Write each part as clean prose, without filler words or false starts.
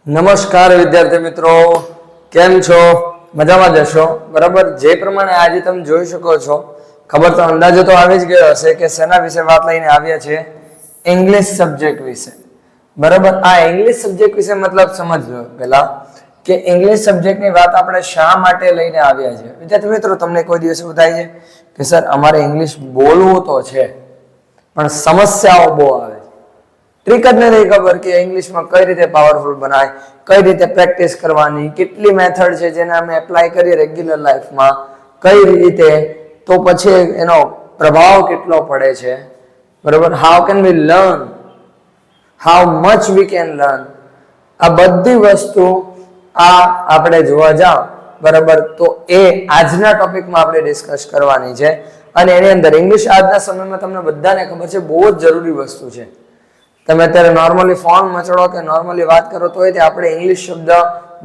નમસ્કાર વિદ્યાર્થી મિત્રો, કેમ છો? મજામાં જશો બરાબર. જે પ્રમાણે આજે તમે જોઈ શકો છો, ખબર તો અંદાજો તો આવી જ ગયો હશે કે શેના વિશે વાત લઈને આવ્યા છે. ઇંગ્લિશ સબ્જેક્ટ વિશે બરાબર. આ ઇંગ્લિશ સબ્જેક્ટ વિશે મતલબ સમજો પહેલા કે ઇંગ્લિશ સબ્જેક્ટની વાત આપણે શા માટે લઈને આવ્યા છે. વિદ્યાર્થી મિત્રો, તમને કોઈ દિવસ એવું થાય છે કે સર અમારે ઇંગ્લિશ બોલવું તો છે પણ સમસ્યાઓ બહુ આવે, ટ્રીક જ નથી ખબર કે ઇંગ્લિશમાં કઈ રીતે પાવરફુલ બનાય, કઈ રીતે પ્રેક્ટિસ કરવાની, કેટલી મેથડ છે જેને અમે એપ્લાય કરીએ રેગ્યુલર લાઈફમાં, કઈ રીતે, તો પછી એનો પ્રભાવ કેટલો પડે છે બરાબર. How can we learn, how much we can learn, આ બધી વસ્તુ આપણે જોવા જાવ બરાબર તો એ આજના ટોપિકમાં આપણે ડિસ્કસ કરવાની છે. અને એની અંદર ઇંગ્લિશ આજના સમયમાં તમને બધાને ખબર છે બહુ જ જરૂરી વસ્તુ છે. તમે અત્યારે નોર્મલી ફોન મચડો કે નોર્મલી વાત કરો તો આપણે ઇંગ્લિશ શબ્દ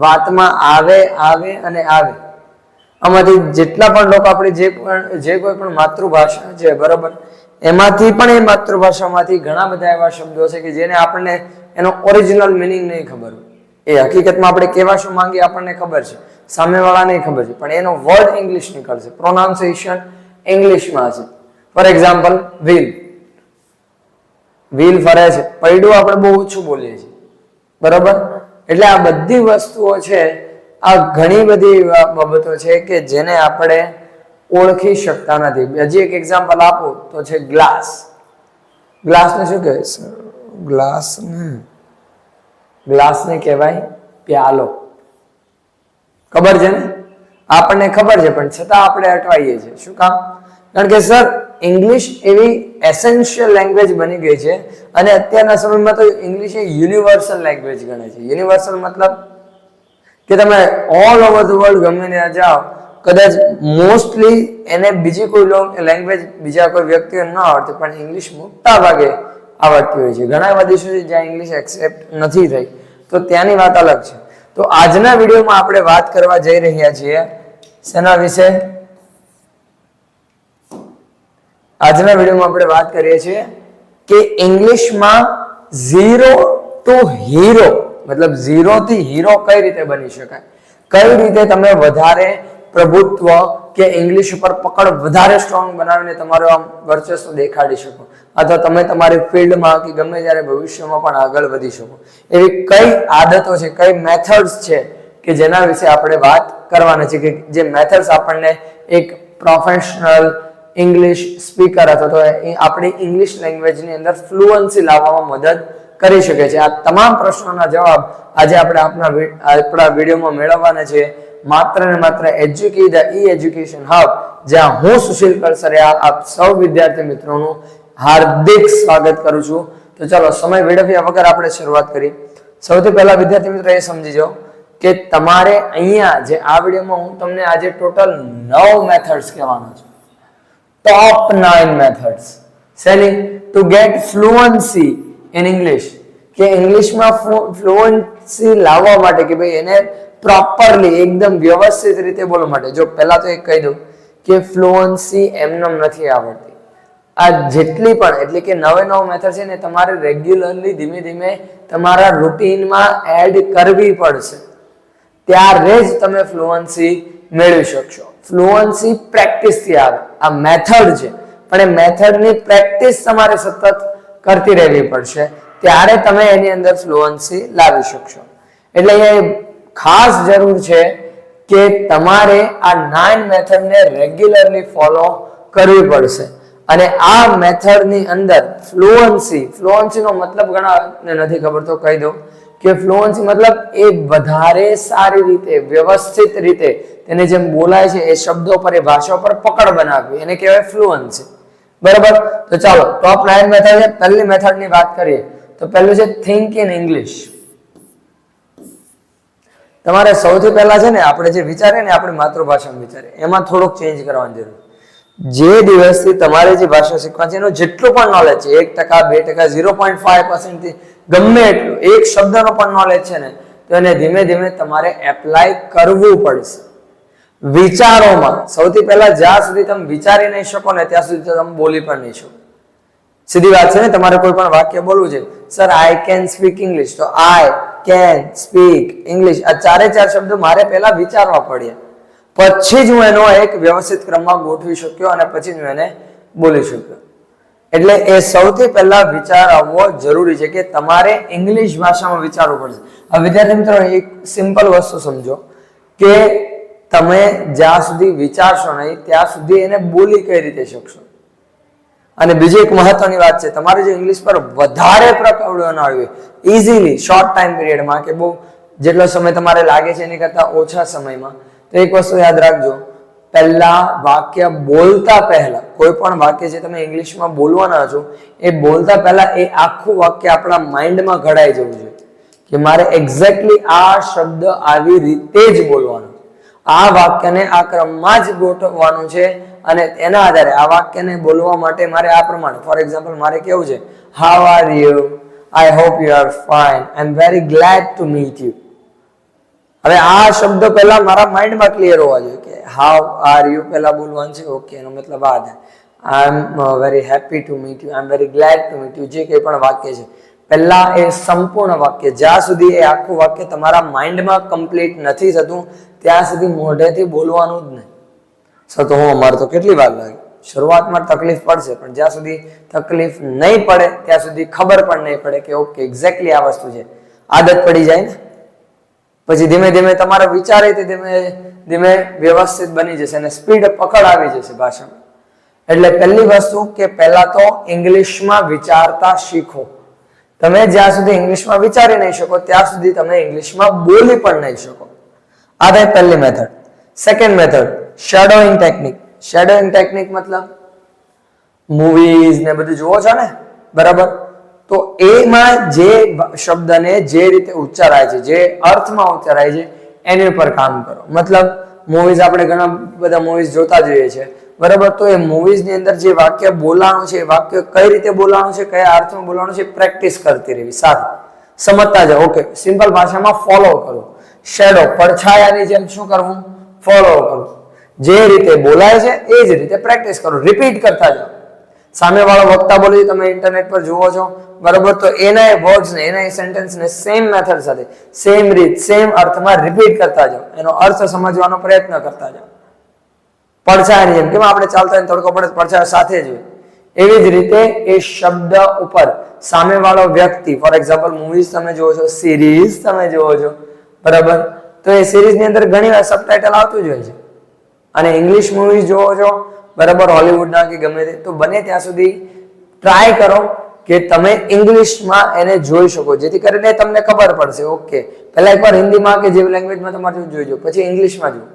વાતમાં આવે અને આવે. આમાંથી જેટલા પણ લોકો આપણી જે કોઈ પણ માતૃભાષા છે બરાબર, એમાંથી પણ એ માતૃભાષામાંથી ઘણા બધા એવા શબ્દો છે કે જેને આપણને એનો ઓરિજિનલ મિનિંગ નહીં ખબર હોય. એ હકીકતમાં આપણે કેવા શું માંગીએ આપણને ખબર છે, સામેવાળાને ખબર છે, પણ એનો વર્ડ ઇંગ્લિશ નીકળશે, પ્રોનાઉન્સિએશન ઇંગ્લિશમાં છે. ફોર એક્ઝામ્પલ, વ્હીલ ફરે છે, પૈડું આપણે બહુ ઓછું બોલીએ છીએ બરાબર. એટલે આ બધી વસ્તુઓ છે, આ ઘણી બધી બાબતો છે કે જેને આપણે ઓળખી શકતા નથી. હજી એક એક્ઝામ્પલ આપું તો છે ગ્લાસ. ગ્લાસને શું કહેવાય? ગ્લાસને કહેવાય પ્યાલો. ખબર છે ને? આપણને ખબર છે પણ છતાં આપણે અટવાઈએ છીએ. શું કામ? કારણ કે સર ઇંગ્લિશ એવી એસેન્શિયલ લેંગ્વેજ બની ગઈ છે અને અત્યારના સમયમાં તો ઇંગ્લિશ એ યુનિવર્સલ લેંગ્વેજ ગણે છે. યુનિવર્સલ મતલબ કે તમે ઓલ ઓવર ધ વર્લ્ડ ગમે ત્યાં જાઓ, કદાચ મોસ્ટલી એને બીજી કોઈ લેંગ્વેજ બીજા કોઈ વ્યક્તિને ન આવડતી પણ ઇંગ્લિશ મોટા ભાગે આવડતી હોય છે. ઘણા એવા દેશો છે જ્યાં ઇંગ્લિશ એક્સેપ્ટ નથી થઈ, તો ત્યાંની વાત અલગ છે. તો આજના વિડીયોમાં આપણે વાત કરવા જઈ રહ્યા છીએ શેના વિશે? આજના વિડીયોમાં આપણે વાત કરીએ છીએ કે ઇંગ્લિશમાં ઝીરો ટુ હીરો, મતલબ ઝીરો થી હીરો કઈ રીતે બની શકાય, કઈ રીતે તમે વધારે પ્રભુત્વ કે ઇંગ્લિશ ઉપર પકડ વધારે સ્ટ્રોંગ બનાવીને તમારો આમ વર્ચસ્વ દેખાડી શકો, અથવા તમે તમારી ફિલ્ડમાં કે ગમે ત્યારે ભવિષ્યમાં પણ આગળ વધી શકો. એવી કઈ આદતો છે, કઈ મેથડ્સ છે કે જેના વિશે આપણે વાત કરવાના છે, કે જે મેથડ્સ આપણને એક પ્રોફેશનલ ઇંગ્લિશ સ્પીકર અથવા તો આપણી ઇંગ્લિશ લેંગ્વેજની અંદર ફ્લુઅન્સી લાવવામાં મદદ કરી શકે છે. આ તમામ પ્રશ્નોના જવાબ આજે આપણે આપણા વિડીયોમાં મેળવવાના છે, માત્ર ને માત્ર એજ્યુકી ધ એજ્યુકેશન હબ, જ્યાં હું સુશીલ કલસરિયા આપ સૌ વિદ્યાર્થી મિત્રોનું હાર્દિક સ્વાગત કરું છું. તો ચાલો સમય વેડફ્યા વગર આપણે શરૂઆત કરી. સૌથી પહેલા વિદ્યાર્થી મિત્રો એ સમજી જાઓ કે તમારે અહીંયા જે આ વિડીયોમાં હું તમને આજે ટોટલ 9 મેથડ્સ કહેવાનો છું. Top 9 methods. Selling to get fluency in English. કે ઇંગ્લિશમાં ફ્લુઅન્સી લાવવા માટે, કે ભાઈ એને પ્રોપરલી એકદમ વ્યવસ્થિત રીતે બોલવા માટે. જો પહેલા તો એક કહી દઉં કે ફ્લુઅન્સી એમનેમ નથી આવડતી. આ જેટલી પણ એટલે કે 9 મેથડ છે ને તમારે રેગ્યુલરલી ધીમે ધીમે તમારા રૂટીનમાં એડ કરવી પડશે, ત્યારે જ તમે ફ્લુઅન્સી મેળવી શકશો. ફ્લુઅન્સી પ્રેક્ટિસથી આવે. આ મેથડ છે પણ એ મેથડની પ્રેક્ટિસ તમારે સતત કરતી રહેવી પડશે, ત્યારે તમે એની અંદર ફ્લુઅન્સી લાવી શકશો. એટલે અહીંયા ખાસ જરૂર છે કે તમારે આ 9 મેથડને રેગ્યુલરલી ફોલો કરવી પડશે. અને આ મેથડની અંદર ફ્લુઅન્સીનો મતલબ ઘણાને નથી ખબર, તો કહી દઉં કે ફ્લુઅન્સી મતલબ એ વધારે સારી રીતે વ્યવસ્થિત રીતે તેને જેમ બોલાય છે એ શબ્દો પર, એ ભાષા પર પકડ બનાવવી, એને કહેવાય ફ્લુઅન્સી બરાબર. તો ચાલો ટોપ 9 મેથડ છે. પહેલી મેથડની વાત કરીએ તો પહેલું છે થિંક ઇન ઇંગ્લિશ. તમારે સૌથી પહેલા છે ને આપણે જે વિચારીએ ને આપણી માતૃભાષામાં વિચારીએ, એમાં થોડોક ચેન્જ કરવાની જરૂર. જે દિવસથી તમારે જે ભાષા શીખવાની છે એનું જેટલું પણ નોલેજ છે, 1%, 2%, 0.5% થી ગમે એટલું એક શબ્દનો પણ નોલેજ છે ને, તો એને ધીમે ધીમે તમારે એપ્લાય કરવું પડશે. વિચારોમાં સૌથી પહેલા જ્યાં સુધી તમે વિચારી નહીં શકો ને ત્યાં સુધી તમે બોલી પણ નહીં શકો. સીધી વાત છે ને, તમારે કોઈ પણ વાક્ય બોલવું છે, sir I can speak English, તો આઈ કેન, સ્પીક, ઇંગ્લિશ, આ ચારે ચાર શબ્દો મારે પહેલા વિચારવા પડ્યા, પછી જ હું એનો એક વ્યવસ્થિત ક્રમમાં ગોઠવી શક્યો અને પછી જ હું એને બોલી શક્યો. એટલે એ સૌથી પહેલા વિચાર આવવો જરૂરી છે કે તમારે ઇંગ્લિશ ભાષામાં વિચારવું પડશે. હવે વિદ્યાર્થી મિત્રો એક સિમ્પલ વસ્તુ સમજો કે તમે જ્યાં સુધી વિચારશો નહીં ત્યાં સુધી એને બોલી કઈ રીતે શકશો. અને બીજી એક મહત્વની વાત છે, તમારે જો ઇંગ્લિશ પર વધારે પ્રકવડો ન આવી ઇઝીલી શોર્ટ ટાઈમ પીરિયડમાં કે બહુ જેટલો સમય તમારે લાગે છે એની કરતા ઓછા સમયમાં, તો એક વસ્તુ યાદ રાખજો, પહેલા વાક્ય બોલતા પહેલા કોઈ પણ વાક્ય જે તમે ઇંગ્લિશમાં બોલવાના છો એ બોલતા પહેલા એ આખું વાક્ય આપણા માઇન્ડમાં ઘડાઈ જવું જોઈએ કે મારે એક્ઝેક્ટલી આ શબ્દ આવી રીતે જ બોલવાનો, આ વાક્યને આ ક્રમમાં જ ગોઠવવાનું છે અને એના આધારે આ વાક્યને બોલવા માટે મારે આ પ્રમાણે, ફોર એક્ઝામ્પલ મારે કેવું છે, how are you, I hope you are fine, I am very glad to meet you. હવે આ શબ્દ પહેલા મારા માઇન્ડમાં ક્લિયર હોવા જોઈએ કે હાઉ આર યુ પહેલા બોલવાનું છે, ઓકે, એનો મતલબ આ થાય, I am very happy to meet you, I am very glad to meet you, જે કંઈ પણ વાક્ય છે પહેલા એ સંપૂર્ણ વાક્ય, જ્યાં સુધી એ આખું વાક્ય તમારા માઇન્ડમાં કમ્પ્લીટ નથી થતું ત્યાં સુધી મોઢેથી બોલવાનું જ નહીં. તો હું અમારે તો કેટલી વાર લાગે, શરૂઆતમાં તકલીફ પડશે પણ જ્યાં સુધી તકલીફ નહીં પડે ત્યાં સુધી ખબર પણ નહીં પડે કે ઓકે એક્ઝેક્ટલી આ વસ્તુ છે, આદત પડી જાય ને પછી ધીમે ધીમે તમારા વિચારે ધીમે ધીમે વ્યવસ્થિત બની જશે અને સ્પીડ પકડ આવી જશે ભાષામાં. એટલે પહેલી વસ્તુ કે પહેલા તો ઇંગ્લિશમાં વિચારતા શીખો. તમે જ્યાં સુધી ઇંગ્લિશમાં વિચારી નહીં શકો ત્યાં સુધી તમે ઇંગ્લિશમાં બોલી પણ નહીં શકો. આ થાય પહેલી method. Second method, shadowing technique. Shadowing technique મતલબ મૂવીઝ ને બધું જુઓ છો ને, બરાબર, તો એમાં જે શબ્દને જે રીતે ઉચ્ચારાય છે, જે અર્થમાં ઉચ્ચારાય છે એની ઉપર કામ કરો. મતલબ મૂવીઝ આપણે ઘણા બધા મૂવીઝ જોતા જોઈએ છે, બરાબર, તો એ મૂવીઝ ની અંદર જે વાક્ય બોલાવાનું છે એ વાક્ય કઈ રીતે બોલાવાનું છે, કયા અર્થમાં બોલાવાનું છે, પ્રેક્ટિસ કરતી રહેવી, સાથે સમજતા જાઓ. ઓકે, સિમ્પલ ભાષામાં ફોલો કરો. શેડો, પડછાયાની જેમ શું કરવું, ફોલો કરવું. જે રીતે બોલાય છે એ જ રીતે પ્રેક્ટિસ કરો, રિપીટ કરતા જાઓ. સામે વાળો વક્તા બોલે છે, તમે ઇન્ટરનેટ પર જુઓ છો, બરાબર, તો એના વર્ડ્સ ને એના સેન્ટેન્સ ને સેમ મેથડ સાથે સેમ રીત સેમ અર્થમાં રિપીટ કરતા જાઓ, એનો અર્થ સમજવાનો પ્રયત્ન કરતા જાઓ. પડછાયાની જેમ, કેમ આપણે ચાલતા હોય તડકો પડે પડછાયો સાથે જ હોય, એવી જ રીતે એ શબ્દ ઉપર સામેવાળો વ્યક્તિ, ફોર એક્ઝામ્પલ મૂવીઝ તમે જુઓ છો, સિરીઝ તમે જુઓ છો, બરાબર, તો એ સિરીઝની અંદર ઘણી વાર સબટાઇટલ આવતું જ હોય છે. અને ઇંગ્લિશ મૂવી જુઓ છો, બરાબર, હોલિવૂડના કે ગમે તે, તો બને ત્યાં સુધી ટ્રાય કરો કે તમે ઇંગ્લિશમાં એને જોઈ શકો, જેથી કરીને તમને ખબર પડશે. ઓકે, પહેલા એકવાર હિન્દીમાં કે જે લેંગ્વેજમાં તમારે જોઈજો, પછી ઇંગ્લિશમાં જુઓ.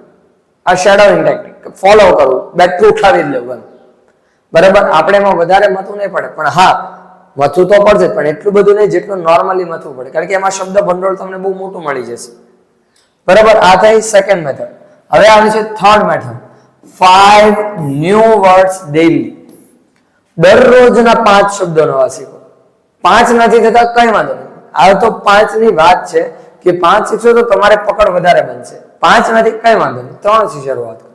આ શેડોઈંગ ટેકનિક ફોલો કરવું, બેઠું ઉઠાવી જ લેવું, બરાબર. આપણે એમાં વધારે મથવું નહીં પડે, પણ હા મથવું તો પડશે પણ એટલું બધું નહીં જેટલું નોર્મલી મથવું પડે, કારણ કે એમાં શબ્દ ભંડોળ તમને બહુ મોટું મળી જશે, બરાબર. આ થઈ સેકન્ડ મેથડ. હવે આવે છે third method, 5 new words daily. દરરોજના 5 શબ્દો નવા શીખો. 5 નથી થતા કઈ વાંધો નહીં, આ તો 5 ની વાત છે કે 5 શીખશો તો તમારે પકડ વધારે બનશે. 5 નથી કઈ વાંધો નહીં, 3 થી શરૂઆત કરો.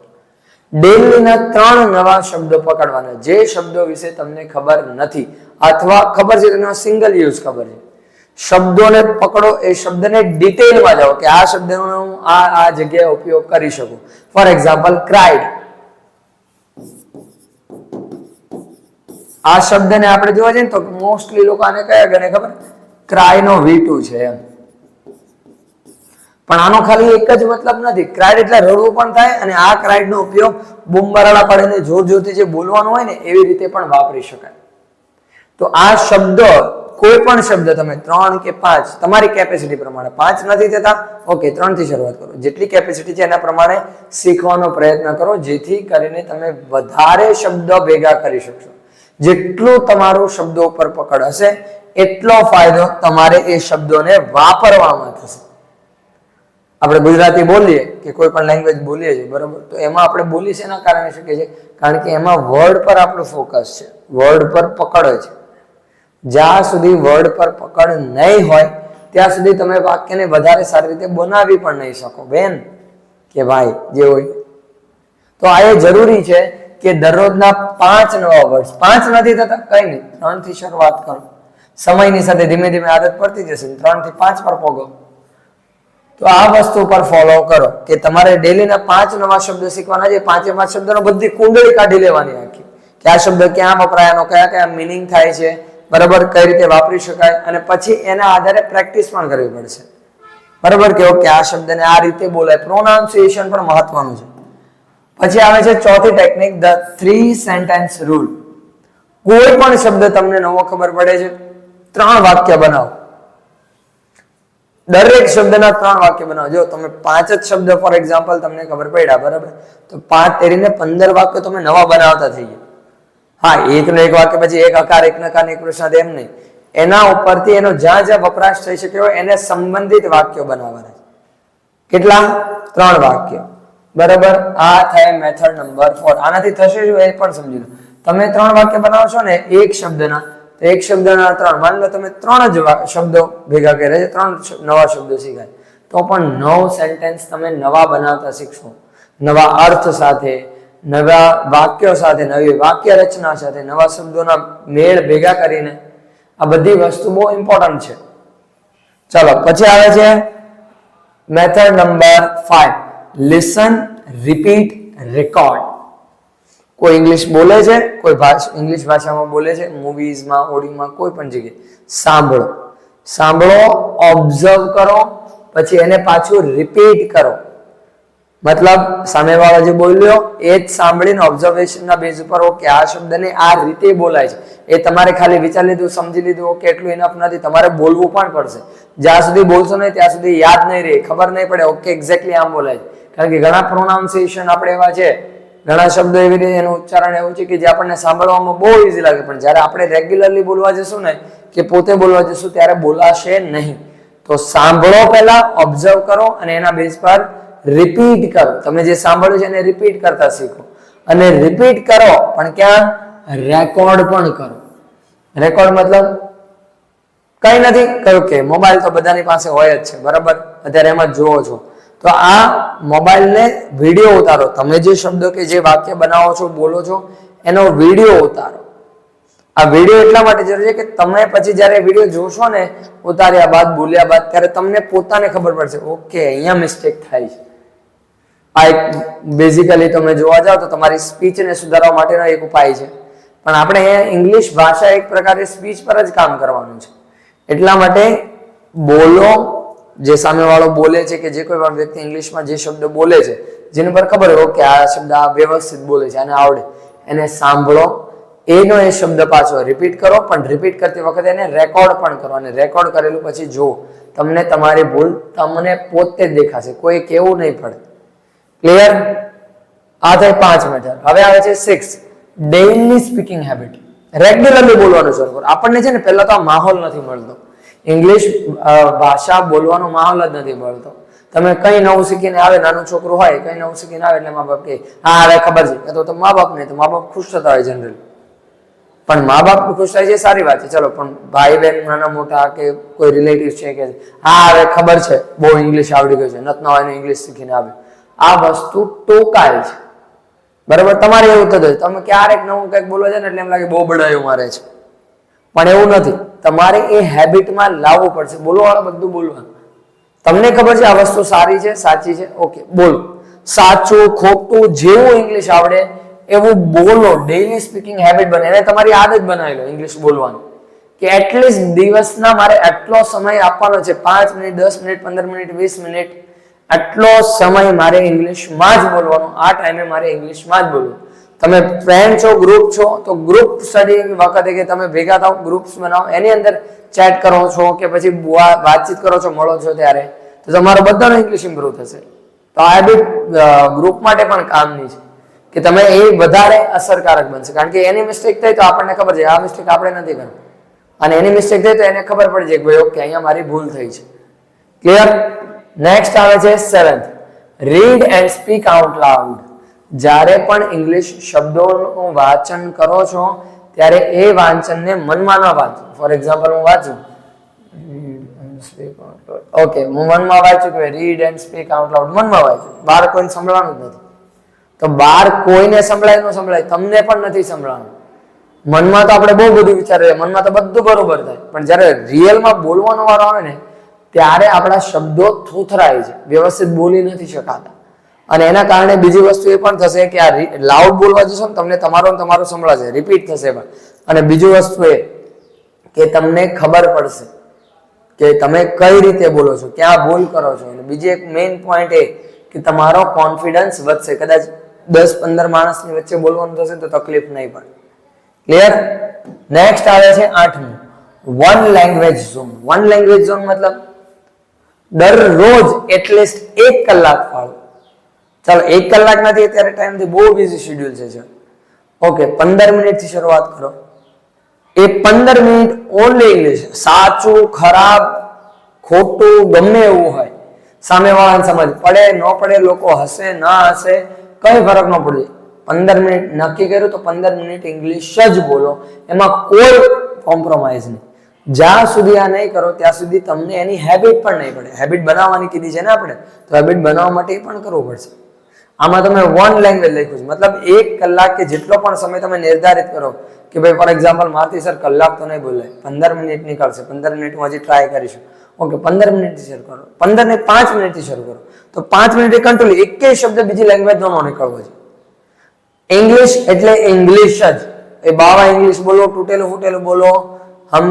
ડેઈલીના 3 નવા શબ્દો પકડવાના, જે શબ્દો વિશે તમને ખબર નથી અથવા ખબર છે તમને સિંગલ યુઝ ખબર છે. શબ્દોને પકડો, એ શબ્દને ડિટેલમાં જાઓ કે આ શબ્દનો હું આ જગ્યાએ ઉપયોગ કરી શકું. For example, cried. આ શબ્દને આપણે જોવા જઈએ તો મોસ્ટલી લોકો આને કયા ગણે ખબર, ક્રાય નો V2 છે એમ. પણ આનો ખાલી એક જ મતલબ નથી. ક્રાઇડ એટલે રડવું પણ થાય, અને આ ક્રાઇડ નો ઉપયોગ બૂમબરાડા પાડીને જોર જોરથી જે બોલવાનું હોય ને એવી રીતે પણ વાપરી શકાય. તો આ શબ્દ, કોઈ પણ શબ્દ તમે 3 કે 5 તમારી કેપેસિટી પ્રમાણે, 5 નથી થતા ઓકે 3 થી શરૂઆત કરો. જેટલી કેપેસિટી છે એના પ્રમાણે શીખવાનો પ્રયત્ન કરો, જેથી કરીને તમે વધારે શબ્દ ભેગા કરી શકશો. જેટલું તમારું શબ્દો ઉપર પકડ હશે એટલો ફાયદો તમારે એ શબ્દોને વાપરવામાં થશે. આપણે ગુજરાતી બોલીએ કે કોઈ પણ લેંગ્વેજ બોલીએ છીએ, બરાબર, તો એમાં આપણે બોલી શેના કારણે શકીએ છીએ, કારણ કે એમાં વર્ડ પર આપણું ફોકસ છે, વર્ડ પર પકડ છે. જ્યાં સુધી વર્ડ પર પકડ નહીં હોય ત્યાં સુધી તમે વાક્યને વધારે સારી રીતે બનાવી પણ નહીં શકો બેન કે ભાઈ જે હોય. તો આ એ જરૂરી છે કે દરરોજના 5 નવા વર્ડ. 5 નથી થતા કઈ નહીં, 3 થી શરૂઆત કરો. સમયની સાથે ધીમે ધીમે આદત પડતી જશે, 3 થી 5 પર પગો. તો આ વસ્તુ પર ફોલો કરો કે તમારે ડેલીના 5 નવા શબ્દ શીખવાના છે. 5 શબ્દનો બધી કુંડળી કાઢી લેવાની આખી કે આ શબ્દ ક્યાં વપરાય, એનો કયા કયા મિનિંગ થાય છે, બરાબર, કઈ રીતે વાપરી શકાય, અને પછી એના આધારે પ્રેક્ટિસ પણ કરવી પડશે. બરાબર, કે ઓકે આ શબ્દને આ રીતે બોલાય. પ્રોનાઉન્સિએશન પણ મહત્વનું છે. પછી આવે છે ચોથી ટેકનિક, ધ 3 સેન્ટેન્સ રૂલ. કોઈ પણ શબ્દ તમને નવો ખબર પડે છે, 3 વાક્ય બનાવો. દરેક શબ્દના 3 વાક્ય બનાવો. જો તમે 5 જ શબ્દ ફોર એક્ઝામ્પલ તમને ખબર પડ્યા, બરાબર, તો 5 તેરીને 15 વાક્ય તમે નવા બનાવતા થઈ ગયા. હા, એકનું એક વાક્ય પછી એક અકાર, એક નકાર, એક પ્રશ્ન, એમ નહીં. એના ઉપરથી એનો જ્યાં જ્યાં વપરાશ થઈ શકે હોય એને સંબંધિત વાક્યો બનાવવાના છે. કેટલા? 3 વાક્ય. બરાબર, આ થાય મેથડ નંબર 4. આનાથી થશે શું એ પણ સમજી લો. તમે 3 વાક્ય બનાવો છો ને એક શબ્દના, તો એક શબ્દના 3, માની લો તમે 3 જ શબ્દો ભેગા કર્યા છે, 3 નવા શબ્દો શીખાય, તો પણ 9 સેન્ટેન્સ તમે નવા બનાવતા શીખશો. નવા અર્થ સાથે, નવા વાક્યો સાથે, નવી વાક્ય રચના સાથે, નવા શબ્દોના મેળ ભેગા કરીને. આ બધી વસ્તુ બહુ ઇમ્પોર્ટન્ટ છે. ચલો, પછી આવે છે method number 5, listen, repeat, record. કોઈ ઇંગ્લિશ બોલે છે, કોઈ ઇંગ્લિશ ભાષામાં બોલે છે, મૂવીઝમાં, ઓડિયોમાં, કોઈ પણ જગ્યાએ સાંભળો, સાંભળો, ઓબ્ઝર્વ કરો, પછી એને પાછું રિપીટ કરો. મતલબ સામેવાળો જે બોલ્યો એ જ સાંભળીને ઓબ્ઝર્વેશનના બેઝ ઉપર ઓકે આ શબ્દને આ રીતે બોલાય છે, એ તમારે ખાલી વિચારી લીધું, સમજી લીધું, ઓકે એટલું ઇનફ નથી, તમારે બોલવું પણ પડશે. જ્યાં સુધી બોલશો નહીં ત્યાં સુધી યાદ નહીં રહે, ખબર નહીં પડે ઓકે એક્ઝેક્ટલી આમ બોલાય છે. કારણ કે ઘણા પ્રોનાઉન્સિએશન આપણે એવા છે, ઘણા શબ્દો એવી રીતે એનું ઉચ્ચારણ એવું છે કે જે આપણને સાંભળવામાં બહુ ઈઝી લાગે, પણ જ્યારે આપણે રેગ્યુલરલી બોલવા જશું ને કે પોતે બોલવા જશું ત્યારે બોલાશે નહીં. તો સાંભળો, પહેલા ઓબ્ઝર્વ કરો અને એના બેઝ પર રિપીટ કરો. તમે જે સાંભળ્યું છે એને રિપીટ કરતા શીખો. અને રિપીટ કરો પણ ક્યાં? રેકોર્ડ પણ કરો. રેકોર્ડ મતલબ કઈ નથી કહ્યું કે મોબાઈલ તો બધાની પાસે હોય જ છે, બરાબર, અત્યારે એમાં જોવો છો. તો આ મોબાઈલને વિડીયો ઉતારો. તમે જે શબ્દો કે જે વાક્ય બનાવો છો, બોલો છો, એનો વિડીયો ઉતારો. આ વિડીયો એટલા માટે જરૂરી છે કે તમે પછી જ્યારે વિડીયો જોશો ને ઉતાર્યા બાદ, બોલ્યા બાદ, ત્યારે તમને પોતાને ખબર પડશે ઓકે અહીંયા મિસ્ટેક થાય છે. આ એક બેઝિકલી તમે જોવા જાઓ તો તમારી સ્પીચને સુધારવા માટેનો એક ઉપાય છે. પણ આપણે અહીંયા ઇંગ્લિશ ભાષા એક પ્રકારે સ્પીચ પર જ કામ કરવાનું છે. એટલા માટે બોલો, જે સામેવાળો બોલે છે કે જે કોઈ પણ વ્યક્તિ ઇંગ્લિશમાં જે શબ્દ બોલે છે, જેની પર ખબર હોય ઓકે આ શબ્દ આ વ્યવસ્થિત બોલે છે, આને આવડે, એને સાંભળો, એનો એ શબ્દ પાછો રિપીટ કરો, પણ રિપીટ કરતી વખતે એને રેકોર્ડ પણ કરો. અને રેકોર્ડ કરેલું પછી જુઓ, તમને તમારી ભૂલ તમને પોતે જ દેખાશે, કોઈ કેવું નહીં પડે. ક્લિયર? આ થાય 5 મેથડ. હવે આવે છે 6, ડેઇલી સ્પીકિંગ હેબિટ. રેગ્યુલરલી બોલવાનું શરૂ કરો. આપણને છે ને પહેલા તો આ માહોલ નથી મળતો, ઇંગ્લિશ ભાષા બોલવાનો માહોલ જ નથી મળતો. તમે કઈ નવું શીખીને આવે, નાનું છોકરું હોય કઈ નવું શીખીને આવે એટલે મા બાપ કે હા હવે ખબર છે, તો મા બાપ નહીં, તો મા બાપ ખુશ થતા હોય જનરલી. પણ મા બાપ ખુશ થાય છે સારી વાત છે, ચલો, પણ ભાઈ બહેન નાના મોટા કે કોઈ રિલેટિવ છે કે હા હવે ખબર છે, બહુ ઇંગ્લિશ આવડી ગયું છે, નત નવા ઇંગ્લિશ શીખીને આવે, આ વસ્તુ ટોકાય છે. બરાબર, તમારે એવું થતું હોય તમે ક્યારેક નવું કંઈક બોલો છે ને એટલે એમ લાગે બહુ બડાયું મારે છે, પણ એવું નથી. તમારે એ હેબિટમાં લાવવું પડશે. બોલવાવાળા બધું બોલવાનું. તમને ખબર છે આ વસ્તુ સારી છે, સાચી છે, ઓકે બોલો. સાચું ખોટું જેવું ઇંગ્લિશ આવડે એવું બોલો. ડેઇલી સ્પીકિંગ હેબિટ બને. એને તમારી આદત બનાવી લો ઇંગ્લિશ બોલવાનું, કે એટલીસ્ટ દિવસના મારે આટલો સમય આપવાનો છે, 5 મિનિટ, 10 મિનિટ, 15 મિનિટ, 20 મિનિટ, આટલો સમય મારે ઇંગ્લિશમાં જ બોલવાનો. આ ટાઈમે મારે ઇંગ્લિશમાં જ બોલવું. તમે ફ્રેન્ડ છો, ગ્રુપ છો, તો ગ્રુપ સ્ટડી વખતે કે તમે ભેગા થાવ, ગ્રુપ્સ બનાવો, એની અંદર ચેટ કરો છો કે પછી વાતચીત કરો છો, મળો છો ત્યારે, તો તમારો બધાનો ઇંગ્લિશ ઇમ્પ્રુવ થશે. તો આ હેબિટ ગ્રુપ માટે પણ કામની છે કે તમે એ વધારે અસરકારક બનશે. કારણ કે એની મિસ્ટેક થઈ તો આપણને ખબર છે આ મિસ્ટેક આપણે નથી કરવી, અને એની મિસ્ટેક થઈ તો એને ખબર પડી જાય કે ભાઈ ઓકે અહીંયા મારી ભૂલ થઈ છે. ક્લિયર? નેક્સ્ટ આવે છે 7th, read and speak out loud. જ્યારે પણ ઇંગ્લિશ શબ્દોનું વાંચન કરો છો ત્યારે એ વાંચનને મનમાં ન વાંચો. ફોર એક્ઝામ્પલ હું વાંચું ઓકે, હું મનમાં વાંચું કે read and speak out loud, મનમાં વાંચું, બહાર કોઈને સંભળાવાનું જ નથી. તો બહાર કોઈને સંભળાય ન સંભળાય, તમને પણ નથી સંભળાવાનું. મનમાં તો આપણે બહુ બધું વિચારીએ, મનમાં તો બધું બરોબર થાય, પણ જ્યારે રિયલમાં બોલવાનો વારો આવે ને ત્યારે આપણા શબ્દો થોથરાય છે, વ્યવસ્થિત બોલી નથી શકાતા. અને એના કારણે બીજી વસ્તુ એ પણ થશે કે આ લાઉડ બોલવા જશો ને તમને તમારું સંભળાશે, રિપીટ થશે પણ. અને બીજું વસ્તુ એ કે તમને ખબર પડશે કે તમે કઈ રીતે બોલો છો, ક્યાં ભૂલ કરો છો. અને બીજી એક મેઇન પોઈન્ટ એ કે તમારો કોન્ફિડન્સ વધશે. કદાચ 10-15 માણસની વચ્ચે બોલવાનું થશે તો તકલીફ નહીં પડે. ક્લિયર? નેક્સ્ટ આવે છે 8મું, one language zone. One language zone મતલબ દરરોજ એટલીસ્ટ 1 કલાક ફાળો. ચાલો 1 કલાક નથી, અત્યારે ટાઈમથી બહુ બિઝી શેડ્યુલ છે. ઓકે, 15 મિનિટથી શરૂઆત કરો. એ 15 મિનિટ ઓનલી ઇંગ્લિશ. સાચું, ખરાબ, ખોટું, ગમે એવું હોય, સામેવાળાને સમજ પડે ન પડે, લોકો હશે ના હશે, કઈ ફરક ન પડે. 15 મિનિટ નક્કી કર્યું તો 15 મિનિટ ઇંગ્લિશ જ બોલો, એમાં કોઈ કોમ્પ્રોમાઇઝ નહીં. જ્યાં સુધી આ નહીં કરો ત્યાં સુધી તમને એની હેબિટ પણ નહીં પડે. હેબિટ બનાવવાની કીધી છે ને આપણે, તો હેબિટ બનાવવા માટે એ પણ કરવું પડશે. આમાં તમે વન લેંગ્વેજ લખ્યું છે, મતલબ 1 કલાક કે જેટલો પણ સમય તમે નિર્ધારિત કરો કે ભાઈ ફોર એક્ઝામ્પલ મારથી સર કલાક તો નહીં બોલે, 15 મિનિટ નીકળશે, 15 મિનિટ હું હજી ટ્રાય કરીશું. ઓકે, 15 મિનિટથી શરૂ કરો, 15 ને 5 મિનિટથી શરૂ કરો, તો 5 મિનિટ કંટ્રોલ એકેય શબ્દ બીજી લેંગ્વેજનો ન નીકળવો છે. ઇંગ્લિશ એટલે ઇંગ્લિશ જ. એ બાવા ઇંગ્લિશ બોલો, તૂટેલું ફૂટેલું બોલો, હમ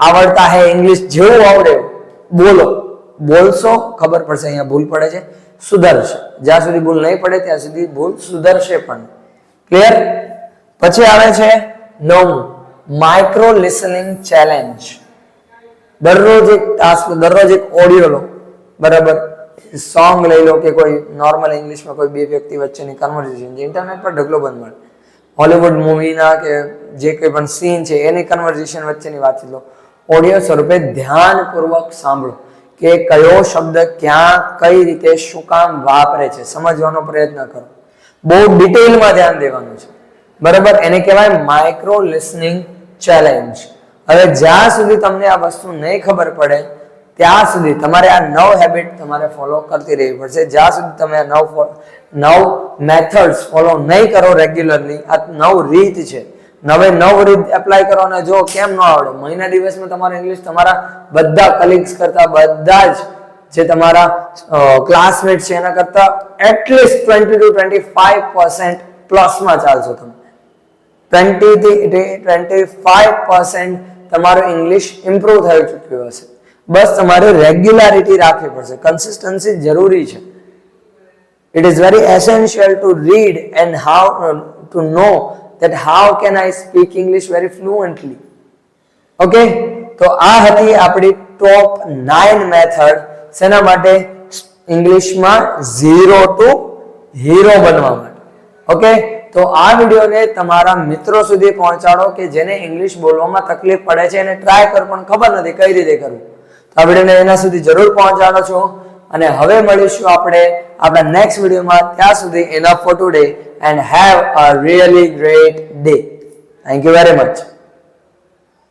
આવડતા હે ઇંગ્લિશ, જેવું આવડે બોલો. બોલશો ખબર પડશે અહીંયા ભૂલ પડે છે, સુધરશે. જ્યાં સુધી ભૂલ નહીં પડે ત્યાં સુધી ભૂલ સુધરશે પણ. ક્લિયર? પછી આવે છે 9મું, માઇક્રો લિસનિંગ ચેલેન્જ. દરરોજ એક ટાસ્ક, દરરોજ એક ઓડિયો લો, બરાબર? સોંગ લઈ લો કે કોઈ નોર્મલ ઇંગ્લિશમાં કોઈ બે વ્યક્તિ વચ્ચેની કન્વર્ઝેશન, જે ઇન્ટરનેટ પર ઢગલો બંધ મળે, હોલીવુડ મૂવીના કે જે કોઈ પણ સીન છે એની કન્વર્ઝેશન વચ્ચેની વાતચીત લો. ઓડિયો સ્વરૂપે ધ્યાનપૂર્વક સાંભળો કે કયો શબ્દ ક્યાં કઈ રીતે શું કામ વાપરે છે, સમજવાનો પ્રયત્ન કરો. બહુ ડિટેલમાં ધ્યાન દેવાનું છે, બરાબર? એને કહેવાય માઇક્રો લિસનિંગ ચેલેન્જ. હવે જ્યાં સુધી તમને આ વસ્તુ નહીં ખબર પડે ત્યાં સુધી તમારે આ 9 હેબિટ તમારે ફોલો કરતી રહેવી પડશે. જ્યાં સુધી તમે આ 9 મેથડ્સ ફોલો નહીં કરો રેગ્યુલરલી, આ 9 રીત છે, 9 રીત એપ્લાય કરો અને જો કેમ ન આવડે, મહિના દિવસમાં તમારું ઇંગ્લિશ તમારા બધા કલીગ્સ કરતા, બધા જ જે તમારા ક્લાસમેટ છે એના કરતા એટલીસ્ટ 20 to 25% પ્લસમાં ચાલશો તમે. 20 થી 25% તમારું ઇંગ્લિશ ઇમ્પ્રુવ થઈ ચૂક્યું હશે. બસ તમારે રેગ્યુલારિટી રાખવી પડશે, કન્સિસ્ટન્સી જરૂરી છે. It is very essential to read and how to know that how can I speak English very fluently. Okay, તો આ હતી આપણી ટોપ 9 મેથડ શેના માટે? ઇંગ્લિશમાં 0 to હીરો બનવા માટે. ઓકે, તો આ વિડીયોને તમારા મિત્રો સુધી પહોંચાડો કે જેને ઇંગ્લિશ બોલવામાં તકલીફ પડે છે અને ટ્રાય કરો પણ ખબર નથી કઈ રીતે કરવું. તો આ વિડીયોને એના સુધી જરૂર પહોંચાડો છો. અને હવે મળીશું આપણે આપણા નેક્સ્ટ વિડીયોમાં. ત્યાં સુધી enough for today and have a really great day. Thank you very much.